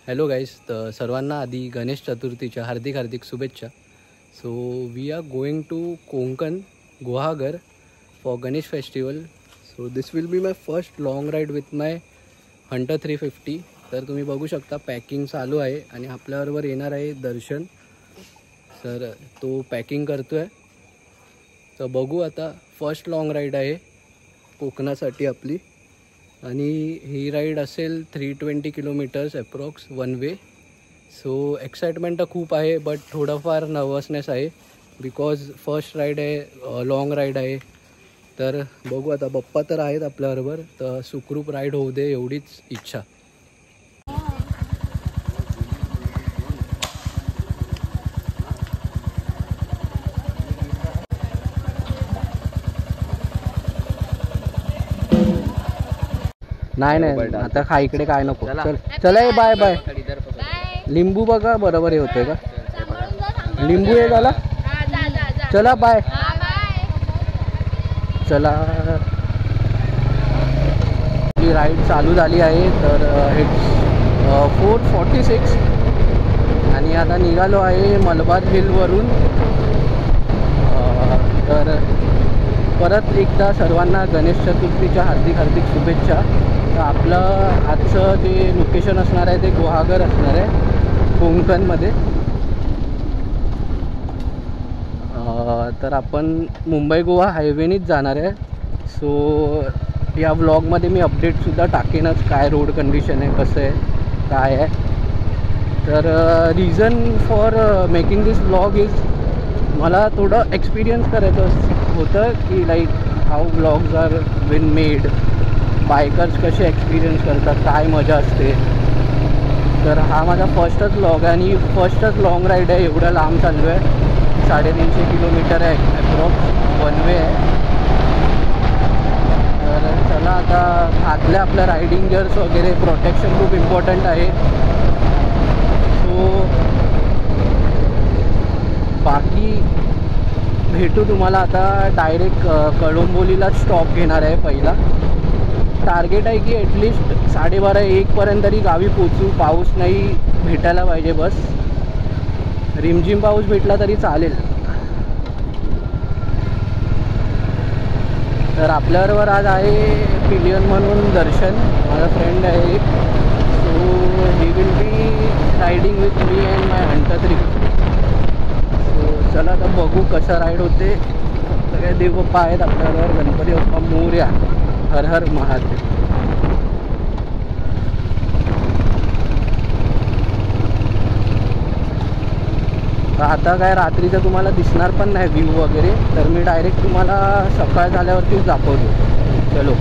Hello guys, तर सर्वांना आधी गणेश चतुर्थीच्या हार्दिक हार्दिक शुभेच्छा. So we are going to Konkan Guhagar for Ganesh festival. So this will be my first long ride with my Hunter 350. तर तुम्ही बघू शकता पॅकिंग चालू आहे आणि आपल्याबरोबर येणार आहे दर्शन सर. तो पॅकिंग करतो आहे. तर बघू आता, फर्स्ट लॉंग राईड आहे कोकणासाठी आपली आणि ही राईड असेल 320 kilometres approx one way. So excitement तर खूप आहे, बट थोडंफार नर्वसनेस आहे बिकॉज फर्स्ट राईड आहे, लॉंग राईड आहे. तर बघू आता, पप्पा तर आहेत आपल्याबरोबर, तर सुखरूप राईड होऊ दे एवढीच इच्छा. नाही आता खा, इकडे काय नको. चल चला, बाय बाय. लिंबू बघा बरोबर हे होतोय का, लिंबू हे झाला. चला बाय. चला, ही राईड चालू झाली आहे. तर इट्स 4:46 आणि आता निघालो आहे मलबार हिलवरून. तर परत एकदा सर्वांना गणेश चतुर्थीच्या हार्दिक हार्दिक शुभेच्छा. तर आपलं आजचं जे लोकेशन असणार आहे ते गुहागर असणार आहे कोकणमध्ये. तर आपण मुंबई गोवा हायवेनीच जाणार आहे. सो या व्लॉगमध्ये मी अपडेटसुद्धा टाकेनच, काय रोड कंडिशन आहे, कसं आहे, काय आहे. तर reason for making this vlog is, मला थोडं एक्सपिरियन्स करायचं होतं की like how vlogs are been made, bikers कसे एक्सपिरियन्स करतात, काय मजा असते. तर हा माझा फर्स्टच व्लॉग आहे आणि फर्स्टच लॉंग राईड आहे. एवढं लांब चाललो आहे, 350 किलोमीटर आहे अप्रॉक्स, वन वे आहे. तर चला आता, आतल्या आपल्या रायडिंग गिअर्स वगैरे, प्रोटेक्शन खूप इम्पॉर्टंट आहे. सो बाकी भेटू तुम्हाला आता. डायरेक्ट कळंबोलीला स्टॉप घेणार आहे पहिला. टार्गेट आहे की ॲटलिस्ट 12:30-1पर्यंत तरी गावी पोचू. पाऊस नाही भेटायला पाहिजे, बस रिमझिम पाऊस भेटला तरी चालेल. तर आपल्याबरोबर आज आहे पिलियन म्हणून दर्शन, माझा फ्रेंड आहे एक. So he will be riding with me and my Hunter 350. So चला आता बघू कशा राईड होते. सगळे देवबाप्पा आहेत आपल्याबरोबर. गणपती बाप्पा मोरया, हर हर महादेव. आता काय रात्रीचं तुम्हाला दिसणार पण नाही व्ह्यू वगैरे, तर मी डायरेक्ट तुम्हाला सकाळ झाल्यावरतीच दाखवतो. चलो,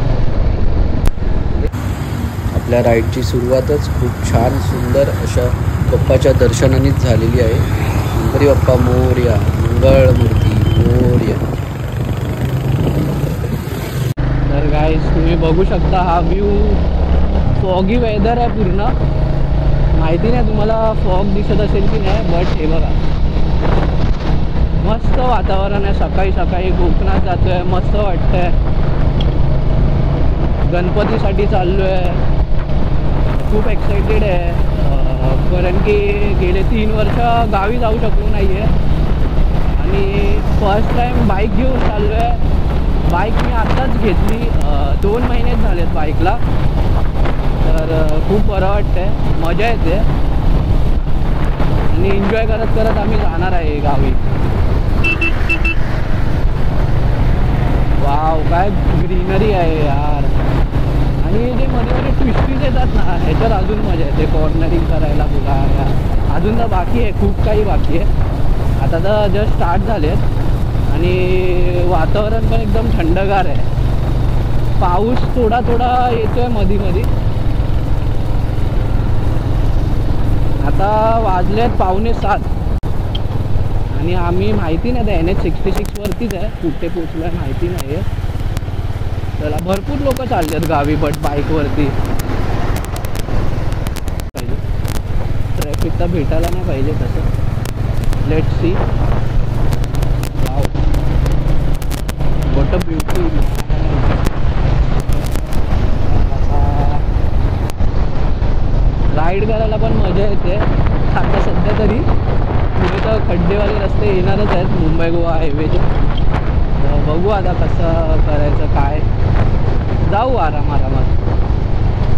आपल्या राईडची सुरुवातच खूप छान सुंदर अशा बाप्पाच्या दर्शनानेच झालेली आहे. गणपती बाप्पा मोरया, मंगळमूर्ती मोरया. तर गाईस तुम्ही बघू शकता हा व्ह्यू. फॉगी वेदर आहे पूर्ण. माहिती नाही तुम्हाला फॉग दिसत असेल की नाही, बट हे बघा, मस्त वातावरण आहे. सकाळी सकाळी कोकणात जातो आहे, मस्त वाटतं आहे. गणपतीसाठी चाललो आहे, खूप एक्साइटेड आहे. कारण की गेले 3 वर्ष गावी जाऊ शकलो नाही आहे आणि फर्स्ट टाईम बाईक घेऊन चाललो आहे. बाईक मी आत्ताच घेतली, 2 महिनेच झालेत बाईकला. तर खूप बरं वाटतं आहे, मजा येते आणि एन्जॉय करत करत आम्ही जाणार आहे गावी. वाव, काय ग्रीनरी आहे यार. आणि जे मध्ये ट्विस्टीज येतात ना, ह्याच्यात अजून मजा येते कॉर्नरिंग करायला. बघा अजून तर बाकी आहे, खूप काही बाकी आहे. आता तर जस्ट स्टार्ट झालेत आणि वातावरण पण एकदम थंडगार आहे. पाऊस थोडा थोडा येतोय मधी मधी. आता वाजलेत 6:45 आणि आम्ही माहिती नाही, त्या NH66 वरतीच आहे. कुठे पोचलो आहे माहिती नाही आहे. त्याला भरपूर लोक चालतात गावी, बट बाईकवरती. ट्रॅफिक तर भेटायला नाही पाहिजे तसं. Let's see. Wow, what a beauty. Ride करायला पण मजा येते. आता सध्या तरी पुढे तर खड्डेवाले रस्ते येणारच आहेत मुंबई गोवा हायवेचे. बघू आता कसं करायचं काय, जाऊ आरामात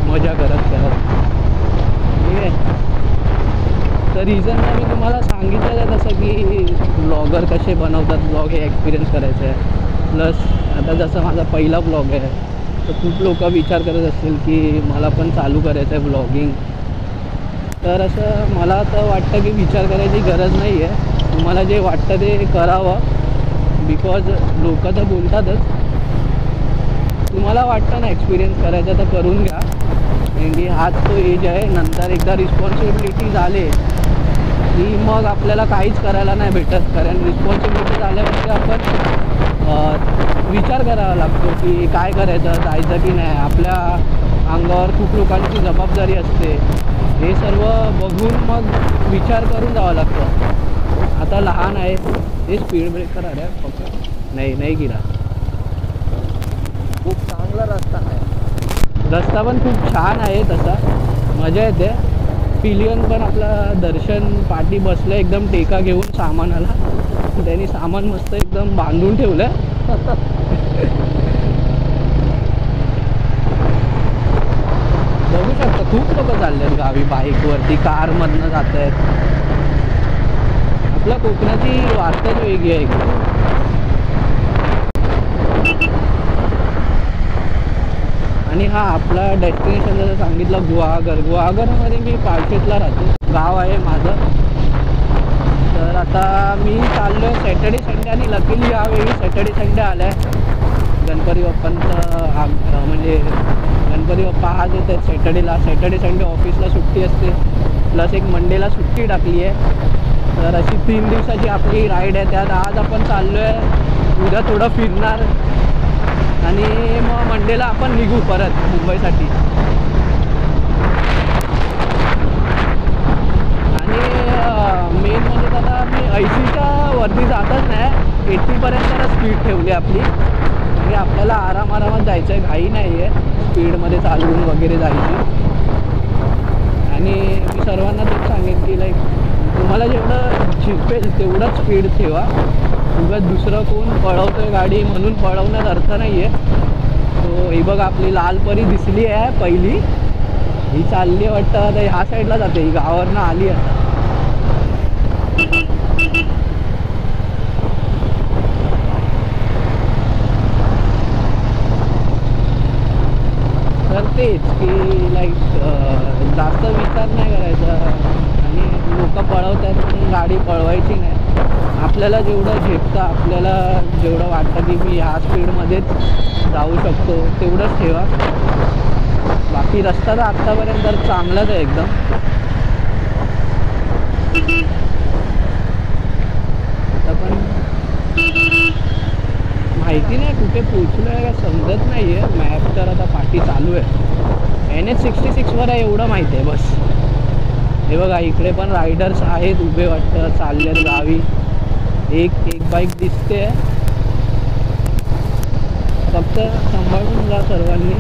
मजा करत ठीक आहे. तर रिझन मी तुम्हाला सांगितलं आहे तसं की ब्लॉगर कसे बनवतात ब्लॉग हे एक्सपिरियन्स करायचं आहे. प्लस आता जसं माझा पहिला ब्लॉग आहे तर खूप लोक विचार करत असतील की मला पण चालू करायचं आहे ब्लॉगिंग. तर असं मला तर वाटतं की विचार करायची गरज नाही आहे. तुम्हाला जे वाटतं ते करावं. बिकॉज लोक तर बोलतातच. तुम्हाला वाटतं ना एक्सपिरियन्स करायचा तर करून घ्या. कारण की हाच तो एज आहे. नंतर एकदा रिस्पॉन्सिबिलिटी झाले की मग आपल्याला काहीच करायला नाही भेटत. कारण रिस्पॉन्सिबिलिटी झाल्यावरती आपण विचार करावा लागतो की काय करायचं, जायचं की नाही. आपल्या अंगावर खूप लोकांची जबाबदारी असते. हे सर्व बघून मग विचार करून जावं लागतं. आता लहान आहे हे स्पीड ब्रेकर अरे फक्त नाही गिरा. खूप चांगला रस्ता आहे. रस्ता पण खूप छान आहे तसा, मजा येते. पिलियन पण आपला दर्शन पाठी बसलं एकदम टेका घेऊन सामानाला. त्यांनी सामान मस्त एकदम बांधून ठेवलं. बघू शकता खूप लोक चालले आहेत गावी बाईकवरती, कारमधनं जात आहेत. आपल्या कोकणाची वार्ताच वेगळी आहे. आणि हा आपला डेस्टिनेशन जसं सांगितलं गुहागरमध्ये मी पालखेतला राहतो, गाव आहे माझं. तर आता मी चाललो आहे सॅटर्डे संडे आणि लकीली यावेळी सॅटर्डे संडे आला आहे. गणपती बाप्पांचं म्हणजे गणपती बाप्पा आज येत आहेत सॅटर्डेला. सॅटर्डे संडे ऑफिसला सुट्टी असते, प्लस एक मंडेला सुट्टी टाकली आहे. तर अशी 3 दिवसाची आपली राईड आहे. त्यात आज आपण चाललो आहे, उद्या थोडं फिरणार आणि मग मंडेला आपण निघू परत मुंबईसाठी. मेन म्हणजे आता मी 80च्या वरती जातच नाही, 80पर्यंत स्पीड ठेवली आपली. म्हणजे आपल्याला आरामात जायचं आहे, घाई नाही आहे स्पीडमध्ये चालवून वगैरे जायची. आणि मी सर्वांना तेच सांगेन की लाईक तुम्हाला जेवढं झेपेल तेवढंच स्पीड ठेवा. उगाच दुसरं कोण पळवतो आहे गाडी म्हणून पळवण्यात अर्थ नाही आहे. तो ही बघ आपली लालपरी दिसली आहे पहिली, ही चालली आहे वाटतं आता ह्या साईडला जाते, ही गावावरनं आली आता. तर तेच की लाईक जास्त विचार नाही करायचा आणि लोक पळवतात पण गाडी पळवायची नाही. आपल्याला जेवढं झेपतं, आपल्याला जेवढं वाटतं की मी ह्या स्पीडमध्येच जाऊ शकतो तेवढंच ठेवा. बाकी रस्ता तर आत्तापर्यंत चांगलाच आहे एकदम. आता पण माहिती नाही कुठे पोचलो आहे का समजत नाही आहे. मॅप तर आता पाठी चालू आहे, NH66वर आहे एवढं माहिती आहे बस. हे बघा इकडे पण रायडर्स आहेत उभे वाटतं, चाललेत गावी. एक बाईक दिसते, फक्त सांभाळून जा सर्वांनी.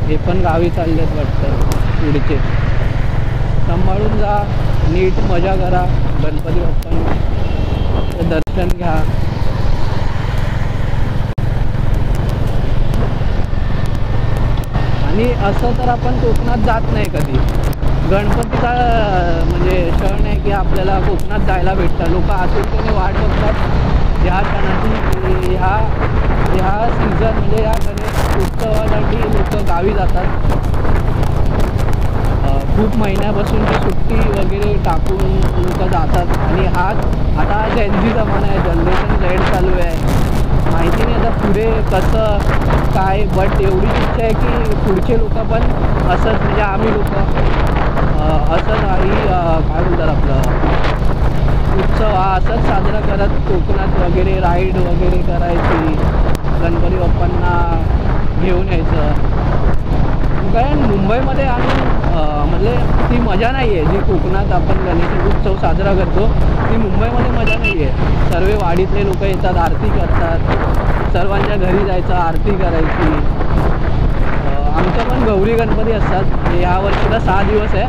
हे पण गावी चाललेत वाटतं पुढचे. सांभाळून जा, नीट मजा करा, गणपती बाप्पांचं दर्शन घ्या. आणि असं तर आपण कोकणात जात नाही कधी. गणपतीचा म्हणजे क्षण आहे की आपल्याला कोकणात जायला भेटतं. लोक आतुरतेने वाट बघतात ह्या क्षणाची. ह्या सीझन म्हणजे या गणेश उत्सवासाठी लोक गावी जातात. खूप महिन्यापासूनची सुट्टी वगैरे टाकून लोक जातात. आणि आता जेनझी जमाना आहे, जनरेशन Z चालू आहे. माहिती नाही आता पुढे कसं काय, बट एवढीच इच्छा आहे की पुढचे लोक पण असंच म्हणजे आम्ही लोक असं नाही काय बोलतात आपलं उत्सव हा असंच साजरा करत कोकणात वगैरे राईड वगैरे करायची, गणपती बाप्पांना घेऊन यायचं. कारण मुंबईमध्ये आणून म्हणजे ती मजा नाही आहे जी कोकणात आपण गणेश उत्सव साजरा करतो, ती मुंबईमध्ये मजा नाही आहे. सर्व वाडीतले लोक येतात, आरती करतात, सर्वांच्या घरी जायचं, आरती करायची. आमच्या पण गौरी गणपती असतात. या वर्षीला 6 दिवस आहे.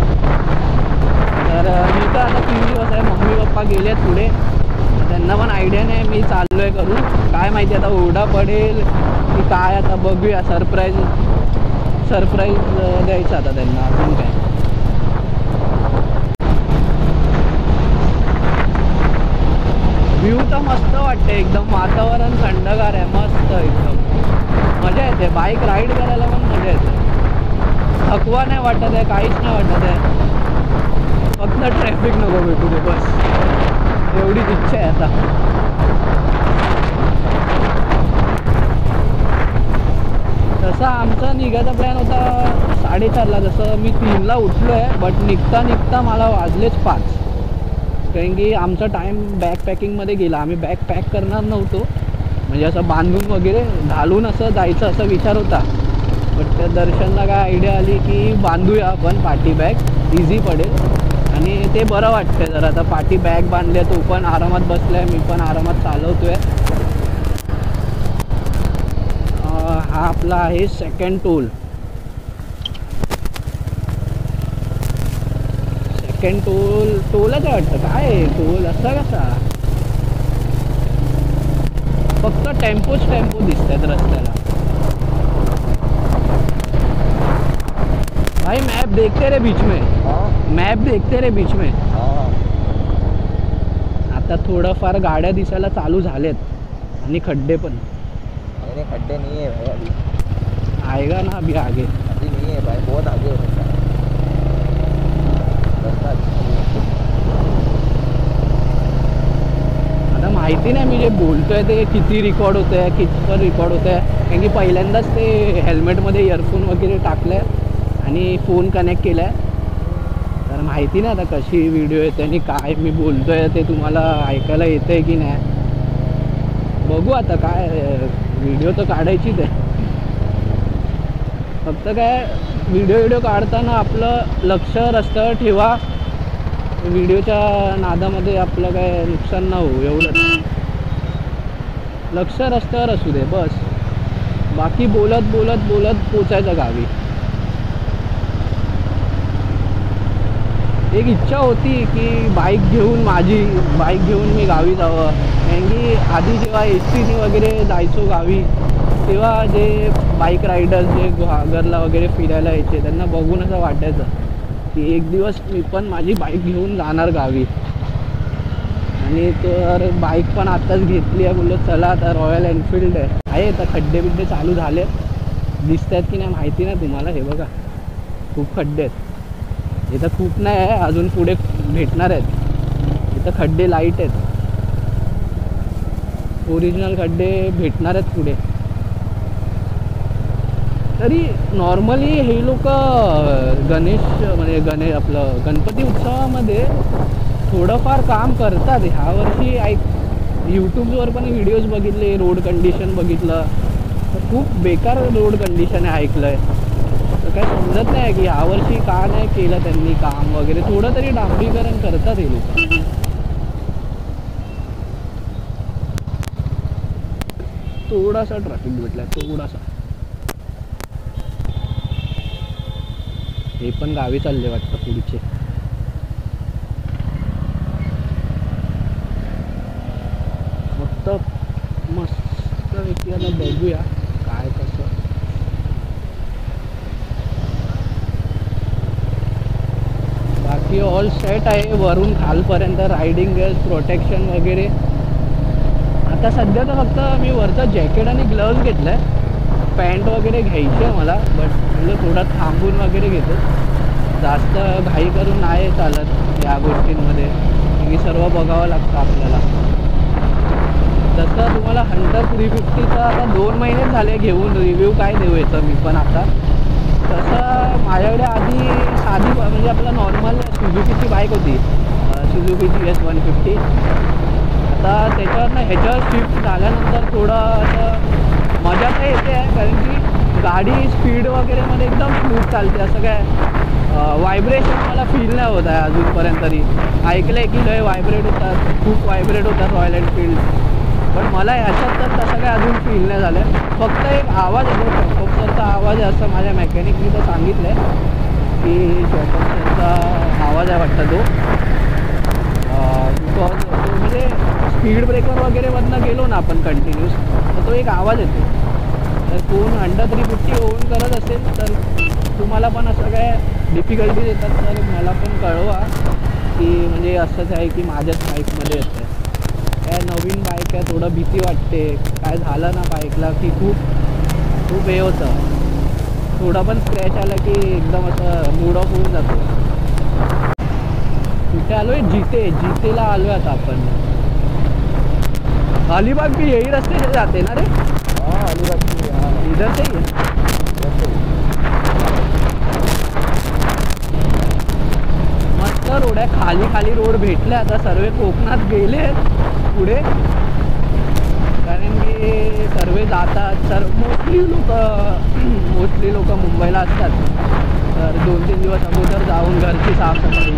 तर मी तर आता 3 दिवस आहे. मम्मी पप्पा गेलेत पुढे, त्यांना पण आयडिया नाही मी चाललो आहे करू. काय माहिती आता ओरडा पडेल की काय, आता बघूया. सरप्राईज द्यायचं आता त्यांना. अजून काय. व्ह्यू तर मस्त वाटते एकदम. वातावरण थंडगार आहे, मस्त एकदम मजा येते. बाईक राईड करायला पण मजा येते. थकवा नाही वाटत आहे, काहीच नाही वाटत आहे. फक्त ट्रॅफिक नको भेटू दे, बस एवढीच इच्छा आहे आता. तसा आमचा निघायचा प्लॅन होता 4:30ला. जसं मी 3ला उठलो आहे, बट निघता मला वाजलेच 5. कारण की आमचा टाईम बॅकपॅकिंगमध्ये गेला. आम्ही बॅग पॅक करणार नव्हतो, म्हणजे असं बांधून वगैरे घालून असं जायचं असा विचार होता. बट त्या दर्शनला काय आयडिया आली की बांधूया आपण पाठी बॅग, इझी पडेल आणि ते बरं वाटतंय जरा. आता पाठी बॅग बांधले, तो पण आरामात बसलाय, मी पण आरामात चालवतोय. हा आपला आहे सेकंड टोल. सेकंड टोलच वाटतं. काय आहे टोल असा कसा? फक्त टेम्पो दिसत आहेत रस्त्याला. भाई मैप देखते रहे बीच में. मैप देखते रहे बीच में. आता थोडंफार गाड्या दिसायला चालू झालेत आणि खड्डे पण. खड्डे नहीं है भाई अभी. आएगा ना अभी आगे. अभी नहीं है भाई, बहुत आगे हो रहा है. आता माहिती नाही मी जे बोलतोय ते किती रेकॉर्ड होतं आहे, कितपत रेकॉर्ड होतं आहे. कारण की पहिल्यांदाच ते हेल्मेटमध्ये इयरफोन वगैरे टाकलं आहे आणि फोन कनेक्ट केला आहे. तर माहिती नाही आता कशी व्हिडिओ येते आणि काय मी बोलतोय ते तुम्हाला ऐकायला येतं आहे की नाही. बघू आता काय. व्हिडिओ तर काढायचीच आहे. फक्त काय व्हिडिओ काढताना आपलं लक्ष रस्त्यावर ठेवा. व्हिडिओच्या नादामध्ये आपलं काय नुकसान न होऊ एवढंच. लक्ष रस्त्यावर असू दे बस. बाकी बोलत पोचायचं गावी. एक इच्छा होती की बाईक घेऊन मी गावी जावं. कारण की आधी जेव्हा एसटीने वगैरे जायचो गावी, तेव्हा जे बाईक रायडर्स जे गुहागरला वगैरे फिरायला यायचे, त्यांना बघून असं वाटायचं की एक दिवस मी पण माझी बाईक घेऊन जाणार गावी. आणि तर बाईक पण आत्ताच घेतली आहे. बोललो चला आता रॉयल एनफिल्ड आहे. आता खड्डे बिड्डे चालू झाले, दिसत आहेत की नाही माहिती नाही तुम्हाला. हे बघा खूप खड्डे आहेत. इथं खूप नाही आहे, अजून पुढे भेटणार आहेत. इथं खड्डे लाईट आहेत, ओरिजिनल खड्डे भेटणार आहेत पुढे. तरी नॉर्मली हे लोक आपलं गणपती उत्सवामध्ये थोडंफार काम करतात. ह्या वर्षी यूट्यूबवर पण व्हिडिओज बघितले, रोड कंडिशन बघितलं तर खूप बेकार रोड कंडिशन आहे ऐकलं आहे. तर काय समजत नाही की यावर्षी का नाही केलं त्यांनी काम वगैरे. थोडं तरी डांबरीकरण करतात हे लोक. थोडासा ट्रॅफिक भेटला, थोडासा. हे पण गावी चालले वाटतं पुढचे. फक्त मस्त व्यक्ती आता बघूया काय कसं. बाकी ऑल सेट आहे वरून खालपर्यंत. रायडिंग गेअर्स, प्रोटेक्शन वगैरे. आता सध्या तर फक्त मी वरचं जॅकेट आणि ग्लव्ज घेतलं आहे. पॅन्ट वगैरे घ्यायची आहे मला, बट म्हणजे थोडा थांबून वगैरे घेतो. जास्त घाई करून नाही चालत या गोष्टींमध्ये, की सर्व बघावं लागतं आपल्याला. तसं तुम्हाला हंटर 350चा आता 2 महिने झाले घेऊन. रिव्ह्यू काय देऊ याचं मी पण आता. तसं माझ्याकडे आधी साधी म्हणजे आपलं नॉर्मल सुझुकीची बाईक होती, सुझुकी GS150. आता त्याच्यावरनं ह्याच्यावर शिफ्ट झाल्यानंतर थोडं असं मजा तर येते आहे. कारण की गाडी स्पीड वगैरेमध्ये एकदम स्मूथ चालते. असं काय व्हायब्रेशन मला फील नाही होत आहे अजूनपर्यंत. तरी ऐकलं आहे की लय व्हायब्रेट होतात, खूप व्हायब्रेट होतात रॉयल एनफिल्ड. पण मला ह्याच्यात तर तसं काय अजून फील नाही झालं. फक्त एक आवाज येतो, चॉकअपचा आवाज आवाज असं माझ्या मेकॅनिकनी तर सांगितलं आहे की शॉकअपचा आवाज आहे वाटतं तो. बिकॉज तो म्हणजे स्पीड ब्रेकर वगैरे मधनं गेलो ना आपण कंटिन्यूस तर तो एक आवाज येतो. तर कोण अंडर 350 होऊन करत असेल तर तुम्हाला पण असं काय डिफिकल्टीज येतात तर मला पण कळवा की म्हणजे असंच आहे की माझ्याच बाईकमध्ये येतं आहे. काय नवीन बाईक आहे, थोडं भीती वाटते. काय झालं ना बाईकला की खूप हे होतं. थोडं पण स्क्रॅच आलं की एकदम असं मूड ऑफ होऊन जातो. कुठे आलो आहे? जितेला आलो आहे आता आपण. अलिबाग भी यही रस्ते से जाते ना रे? हाँ अलीबाग की, हाँ इधर से ही है. मस्त रोड आहे. खाली रोड भेटले आता. सर्व कोकणात गेले पुढे कारण की सर्व जातात. मोस्टली लोक मुंबईला असतात. तर 2-3 दिवस अगोदर जाऊन घरची साफसफाई,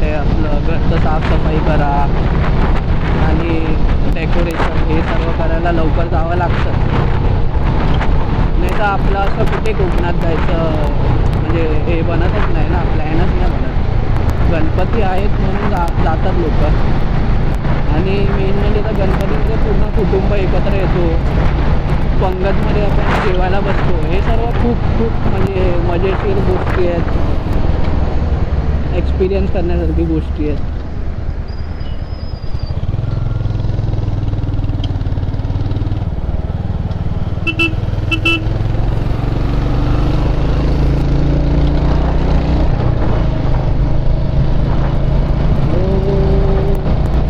ते आपलं घरचं साफसफाई करा आणि डेकोरेशन हे सर्व करायला लवकर जावं लागतं. नाही तर आपलं असं कुठे कोकणात जायचं म्हणजे हे बनतच नाही ना, प्लॅनच नाही बनत. गणपती आहेत म्हणून जातात लोक. आणि मेन म्हणजे तर गणपतीमध्ये पूर्ण कुटुंब एकत्र येतो. पंगतमध्ये आपण जेवायला बसतो. हे सर्व खूप म्हणजे मजेशीर गोष्टी आहेत, एक्सपिरियन्स करण्यासारखी गोष्टी आहेत.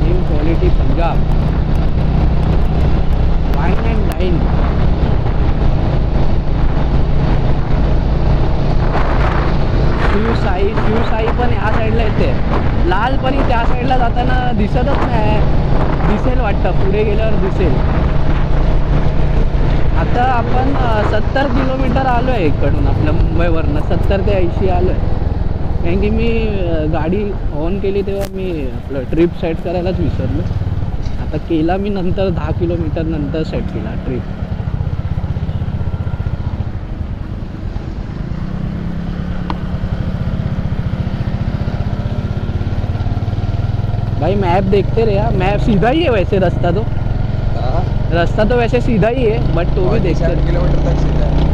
New quality Punjab wine and dine. Shivsai पण ह्या साईडला येते. लालपरी त्या साईडला जाताना दिसतच नाही. दिसेल वाटतं, पुढे गेल्यावर दिसेल. आता आपण 70 किलोमीटर आलो आहे इकडून, आपल्या मुंबईवरनं 70 ते 80 आलो आहे. कारण की मी गाडी ऑन केली तेव्हा मी आपलं ट्रिप सेट करायलाच विसरलो. आता केला मी नंतर 10 किलोमीटर नंतर सेट केला ट्रिप. भाई मैप देखते रहे यार. मैप सीधा ही है वैसे रास्ता तो. हाँ रास्ता तो वैसे सीधा ही है बट तो भी देखते 7 किलोमीटर तक सीधा है.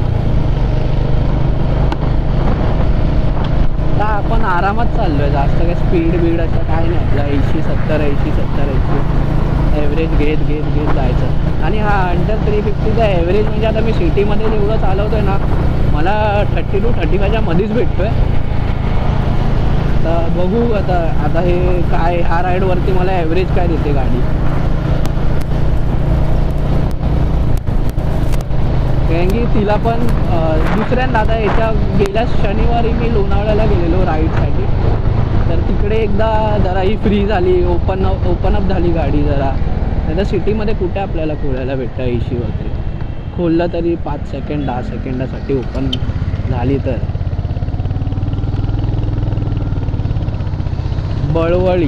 आता आपण आरामात चाललोय. जास्त काय स्पीड असं काय नाही. आपला 80-70 ॲव्हरेज घेत जायचं. आणि हा अंडर 350चा ॲव्हरेज म्हणजे आता मी सिटीमध्ये जेवढं चालवतोय ना मला 30 to 35च्या मध्येच भेटतोय. आता बघू आता हे काय ह्या राईडवरती मला ॲव्हरेज काय देते गाडी. कारण की तिला पण दुसऱ्यांदा आता याच्या गेल्या शनिवारी मी लोणावळ्याला गेलेलो राईडसाठी. तर तिकडे एकदा जरा ही फ्री झाली, ओपन अप झाली गाडी जरा. नाही तर सिटीमध्ये कुठे आपल्याला खोलायला भेटतं AC वगैरे. खोललं तरी 5 सेकंड 10 सेकंडासाठी ओपन झाली तर. बळवळी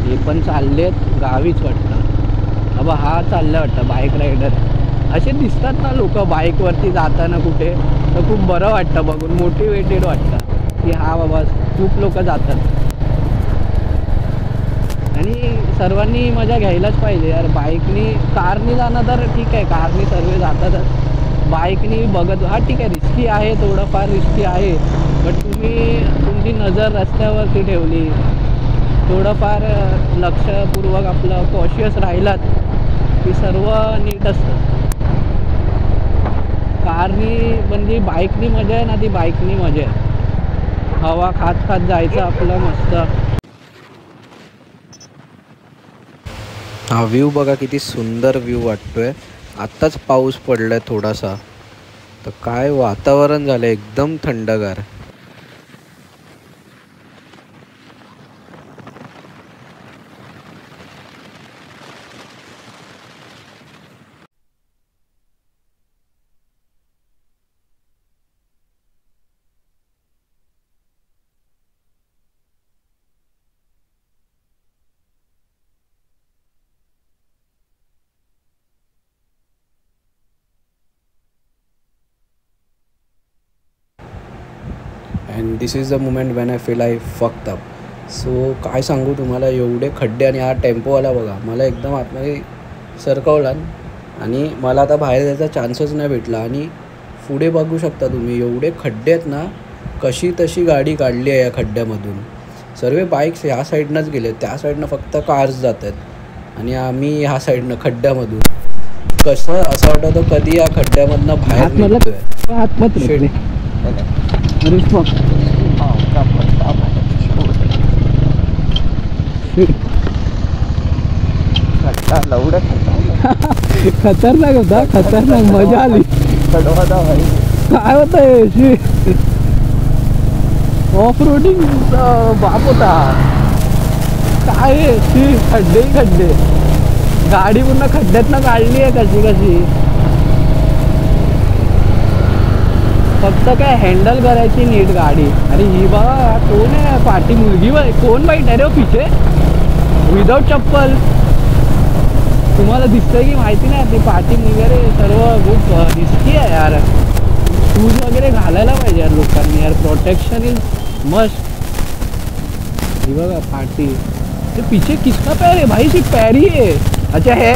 हे पण चाललेत गावीच वाटतं. अबा हा चालला वाटतं बाईक रायडर. असे दिसतात ना लोक बाईकवरती जाताना कुठे, तर खूप बरं वाटतं बघून. मोटिवेटेड वाटतं की हा बाबा खूप लोक जातात. आणि सर्वांनी मजा घ्यायलाच पाहिजे यार. बाईकनी कारनी जाणं तर ठीक आहे, कारनी सर्व जातातच. बाईकनी बघत हा ठीक आहे, रिस्की आहे, थोडंफार रिस्की आहे. बट तुम्ही तुमची नजर रस्त्यावरती ठेवली, थोडंफार लक्षपूर्वक आपलं कॉशियस राहिलात की सर्व नीट असतं. कारनी म्हणजे बाईकनी मजा आहे ना, ती बाईकनी मजा आहे. हवा खात जायचं आपलं मस्त. हा व्ह्यू बघा किती सुंदर व्ह्यू वाटतोय. आत्ताच पाऊस पडलाय थोडासा, तर काय वातावरण झालं एकदम थंडगार. And this is the moment when I feel I fucked up. So काय सांगू तुम्हाला, एवढे खड्डे आणि हा टेम्पोवाला बघा मला एकदम आतमध्ये सरकवला आणि मला आता बाहेर जायचा चान्सच नाही भेटला. आणि पुढे बघू शकता तुम्ही एवढे खड्डे आहेत ना, कशी तशी गाडी काढली आहे या खड्ड्यामधून. सर्व बाईक्स ह्या साईडनंच गेले, त्या साईडनं फक्त कार्स जात आहेत आणि आम्ही ह्या साईडनं खड्ड्यामधून. कसं असं वाटतं कधी या खड्ड्यामधनं बाहेर निघतोय. खतरनाक होता, खतरनाक. मजा आली. काय होत ऑफ रोडिंग बाप होता काय. खड्डे खड्डे, गाडी पूर्ण खड्ड्यातनं काढली आहे कशी कशी. फक्त काय हँडल करायची नीट गाडी. अरे ही बघा कोण आहे, पाठी मुलगी कोण बाईट आहे रे पिछे विदाउट चप्पल. तुम्हाला दिसतंय की माहिती नाही, ते पाठी वगैरे सर्व खूप रिस्की आहे यार. शूज वगैरे घालायला पाहिजे यार लोकांनी यार. Protection is must. ही बघा पाठी. ते पीछे किसका पैर है भाई, सिर्फ पैर ही है. अच्छा है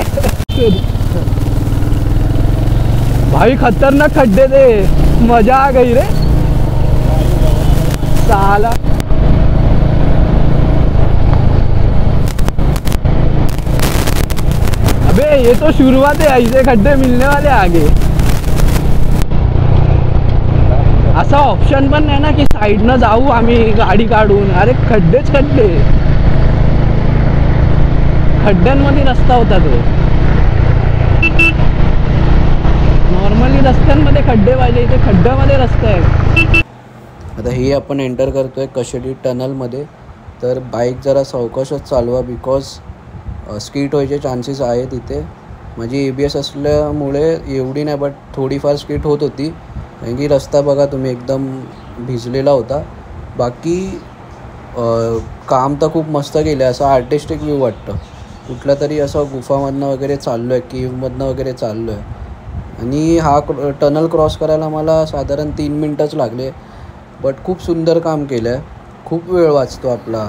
भाई. खतरनाक खड्डे थे, मजा आ गई रे साला. अबे ये तो शुरुआत है, ऐसे खड्डे मिलने वाले आगे. असा ऑप्शन पण नाही ना की साईडनं जाऊ आम्ही गाडी काढून. अरे खड्डेच खड्डे, खड्ड्यांमध्ये रस्ता होता तो. नॉर्मली रस्त्यांमध्ये खड्डे पाहिजे, इथे खड्ड्यामध्ये रस्ता आहे. आता हे आपण एंटर करतोय कशेडी टनलमध्ये. तर बाईक जरा सावकाशच चालवा, बिकॉज स्कीट व्हायचे चान्सेस आहेत इथे. माझी ABS असल्यामुळे एवढी नाही, बट थोडीफार स्कीट होत होती. कारण की रस्ता बघा तुम्ही एकदम भिजलेला होता. बाकी काम तर खूप मस्त केलं आहे. असं आर्टिस्टिक व्ह्यू वाटतं. कुठल्या तरी असं गुफामधनं वगैरे चाललो आहे, केव्हमधनं वगैरे चाललो आहे. आणि हा टनल क्रॉस करायला मला साधारण 3 मिनटंच लागले. बट खूप सुंदर काम केलं आहे, खूप वेळ वाचतो आपला.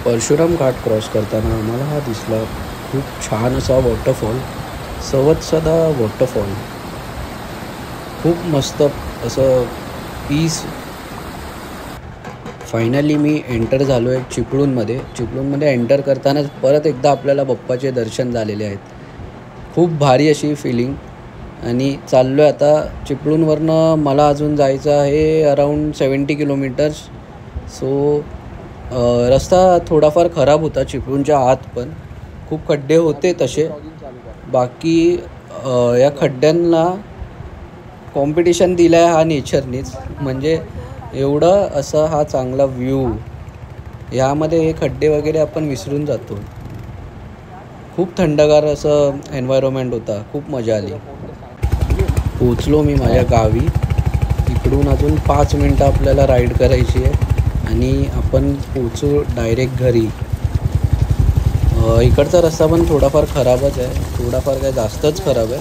परशुराम घाट क्रॉस करताना आम्हाला हा दिसला खूप छान असा वॉटरफॉल, सवत्सदा वॉटरफॉल. खूप मस्त असं पीस. फायनली मी एंटर झालो आहे चिपळूणमध्ये एंटर करतानाच परत एकदा आपल्याला बाप्पाचे दर्शन झालेले आहेत. खूप भारी अशी फिलिंग. आणि चाललो आहे आता चिपळूणवरनं. मला अजून जायचं आहे अराऊंड 70 किलोमीटर्स. सो रस्ता थोडाफार खराब होता चिपळूणच्या आत, पण खूप खड्डे होते तसे. बाकी या खड्ड्यांना कॉम्पिटिशन दिलं आहे हा नेचरनीच. म्हणजे एवढं असा हा चांगला व्ह्यू. ह्यामध्ये हे खड्डे वगैरे आपण विसरून जातो. खूप थंडगार असं एन्व्हायरमेंट होता, खूप मजा आली. पोचलो मी माझ्या गावी. इकडून अजून 5 मिनटं आपल्याला राईड करायची आहे आणि आपण पोचू डायरेक्ट घरी. इकडचा रस्ता पण थोडाफार खराबच आहे, थोडाफार काय जास्तच खराब आहे.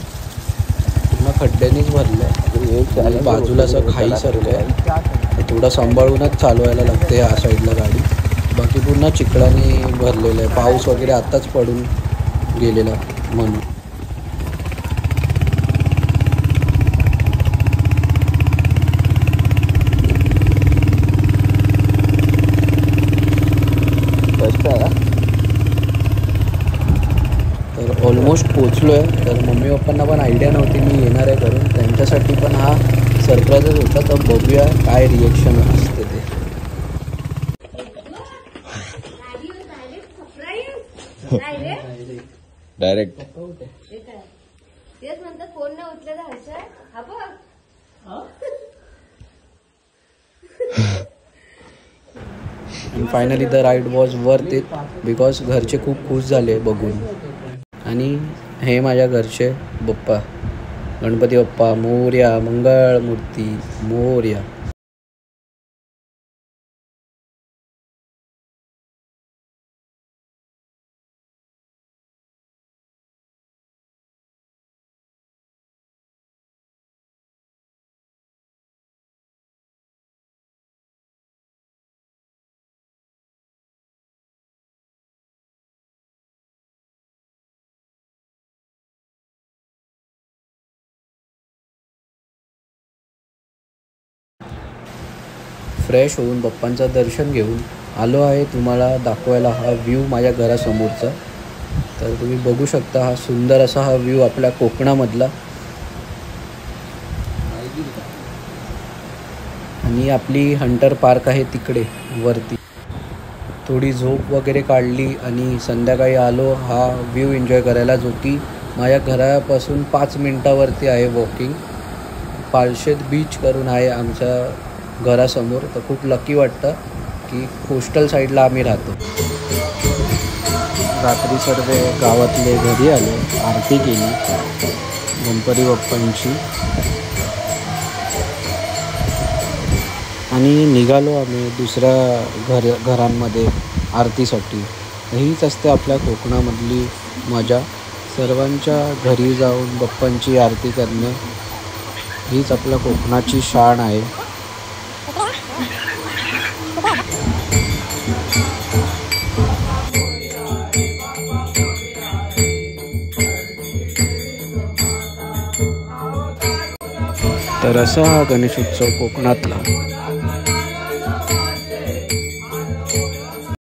पूर्ण खड्ड्यांनीच भरलं आहे. बाजूला असं खाईसारखं आहे, थोडं सांभाळूनच चालवायला लागते या साईडला गाडी. बाकी पूर्ण चिखलाने भरलेलं आहे. पाऊस वगैरे आत्ताच पडून गेलेला म्हणून. तर ऑलमोस्ट पोचलो आहे. तर मम्मी पप्पांना पण आयडिया नव्हती मी येणार आहे करून. त्यांच्यासाठी पण हा सरप्राईजच होता. तर बघूया काय रिएक्शन असते ते. डायरेक्ट तेच म्हणतात फोन न उचले जायचं. हा बघ and finally the ride was worth it because घरचे खूप खुश झाले बघून. आणि हे माझ्या घरचे बाप्पा, गणपती बाप्पा मोरया, मंगळमूर्ती मोरया. फ्रेश होऊन बाप्पांचं दर्शन घेऊन आलो आहे तुम्हाला दाखवायला हा व्ह्यू माझ्या घरासमोरचा. तर तुम्ही बघू शकता हा सुंदर असा हा व्ह्यू आपल्या कोकणामधला. आणि आपली हंटर पार्क आहे तिकडे वरती. थोडी झोप वगैरे काढली आणि संध्याकाळी आलो हा व्ह्यू एन्जॉय करायला, जो की माझ्या घरापासून 5 मिनटावरती आहे वॉकिंग. पालशेत बीच करून आहे आमच्या घरासमोर. तर खूप लकी वाटतं की कोस्टल साईडला आम्ही राहतो. रात्री सर्व गावातले घरी आले, आरती केली गणपती बाप्पांची आणि निघालो आम्ही दुसऱ्या घरांमध्ये आरतीसाठी. हीच असते आपल्या कोकणामधली मजा, सर्वांच्या घरी जाऊन बाप्पांची आरती करणे. हीच आपल्या कोकणाची शान आहे. तर असा हा गणेशोत्सव कोकणातला.